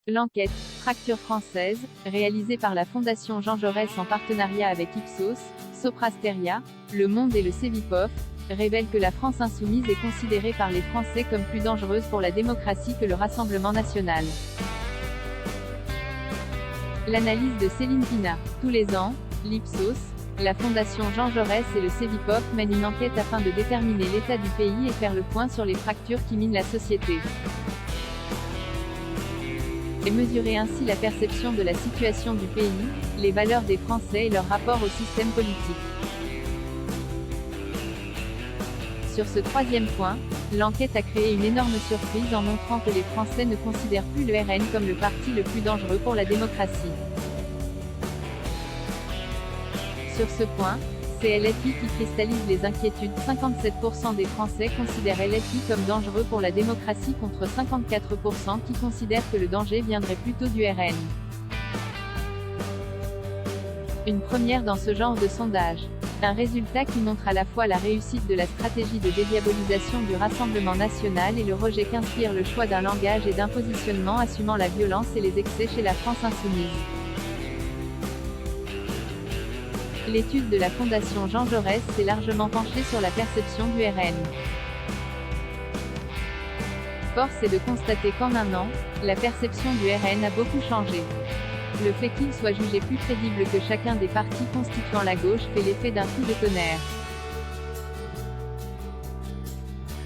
L'enquête, Fracture française, réalisée par la Fondation Jean Jaurès en partenariat avec Ipsos, Soprasteria, Le Monde et le Cevipof, révèle que la France insoumise est considérée par les Français comme plus dangereuse pour la démocratie que le Rassemblement national. L'analyse de Céline Pina. Tous les ans, l'Ipsos, la Fondation Jean Jaurès et le Cevipof mènent une enquête afin de déterminer l'état du pays et faire le point sur les fractures qui minent la société. Et mesurer ainsi la perception de la situation du pays, les valeurs des Français et leur rapport au système politique. Sur ce troisième point, l'enquête a créé une énorme surprise en montrant que les Français ne considèrent plus le RN comme le parti le plus dangereux pour la démocratie. Sur ce point, c'est LFI qui cristallise les inquiétudes. 57% des Français considèrent LFI comme dangereux pour la démocratie contre 54% qui considèrent que le danger viendrait plutôt du RN. Une première dans ce genre de sondage. Un résultat qui montre à la fois la réussite de la stratégie de dédiabolisation du Rassemblement national et le rejet qu'inspire le choix d'un langage et d'un positionnement assumant la violence et les excès chez la France insoumise. L'étude de la Fondation Jean Jaurès s'est largement penchée sur la perception du RN. Force est de constater qu'en un an, la perception du RN a beaucoup changé. Le fait qu'il soit jugé plus crédible que chacun des partis constituant la gauche fait l'effet d'un coup de tonnerre.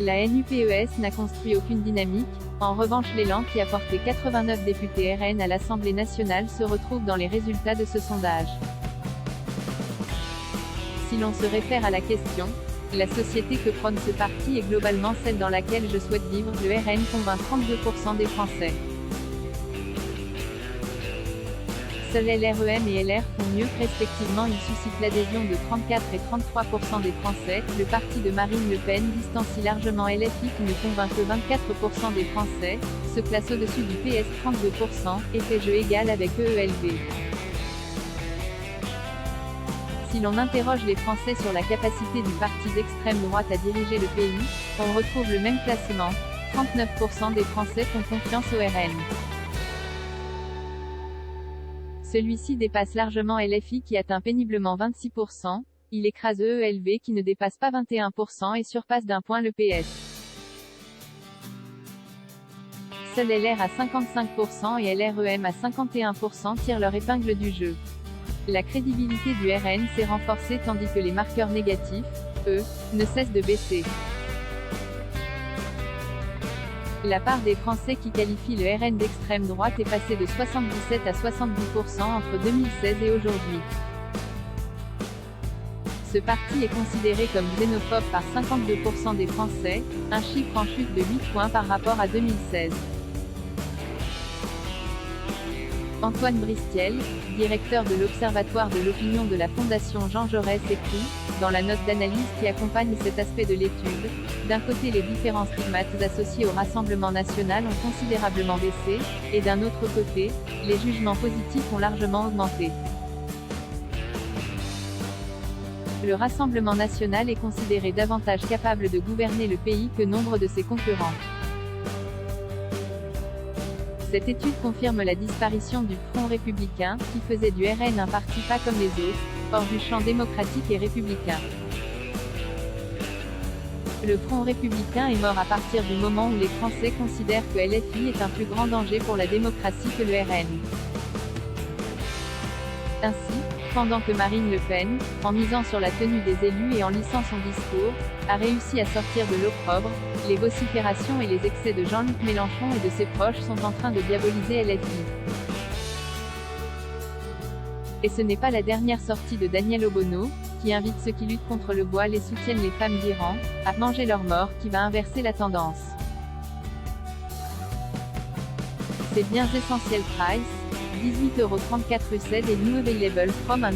La NUPES n'a construit aucune dynamique. En revanche, l'élan qui a porté 89 députés RN à l'Assemblée nationale se retrouve dans les résultats de ce sondage. Si l'on se réfère à la question, la société que prône ce parti est globalement celle dans laquelle je souhaite vivre, le RN convainc 32% des Français. Seuls LREM et LR font mieux, respectivement. Ils suscitent l'adhésion de 34 et 33% des Français. Le parti de Marine Le Pen distancie largement LFI qui ne convainc que 24% des Français, se classe au-dessus du PS 32%, et fait jeu égal avec EELV. Si l'on interroge les Français sur la capacité du parti d'extrême droite à diriger le pays, on retrouve le même classement. 39% des Français font confiance au RN. Celui-ci dépasse largement LFI qui atteint péniblement 26%, il écrase EELV qui ne dépasse pas 21% et surpasse d'un point le PS. Seul LR à 55% et LREM à 51% tirent leur épingle du jeu. La crédibilité du RN s'est renforcée tandis que les marqueurs négatifs, eux, ne cessent de baisser. La part des Français qui qualifient le RN d'extrême droite est passée de 77 à 70% entre 2016 et aujourd'hui. Ce parti est considéré comme xénophobe par 52% des Français, un chiffre en chute de 8 points par rapport à 2016. Antoine Bristiel, directeur de l'Observatoire de l'opinion de la Fondation Jean Jaurès, écrit, dans la note d'analyse qui accompagne cet aspect de l'étude, d'un côté les différents stigmates associés au Rassemblement national ont considérablement baissé, et d'un autre côté, les jugements positifs ont largement augmenté. Le Rassemblement national est considéré davantage capable de gouverner le pays que nombre de ses concurrents. Cette étude confirme la disparition du Front républicain, qui faisait du RN un parti pas comme les autres, hors du champ démocratique et républicain. Le Front républicain est mort à partir du moment où les Français considèrent que LFI est un plus grand danger pour la démocratie que le RN. Ainsi, pendant que Marine Le Pen, en misant sur la tenue des élus et en lissant son discours, a réussi à sortir de l'opprobre, les vociférations et les excès de Jean-Luc Mélenchon et de ses proches sont en train de diaboliser LFI. Et ce n'est pas la dernière sortie de Daniel Obono, qui invite ceux qui luttent contre le voile et soutiennent les femmes d'Iran, à manger leur mort, qui va inverser la tendance. C'est bien Essentiel Price, 18,34 € UCED et New Available from 1,90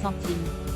€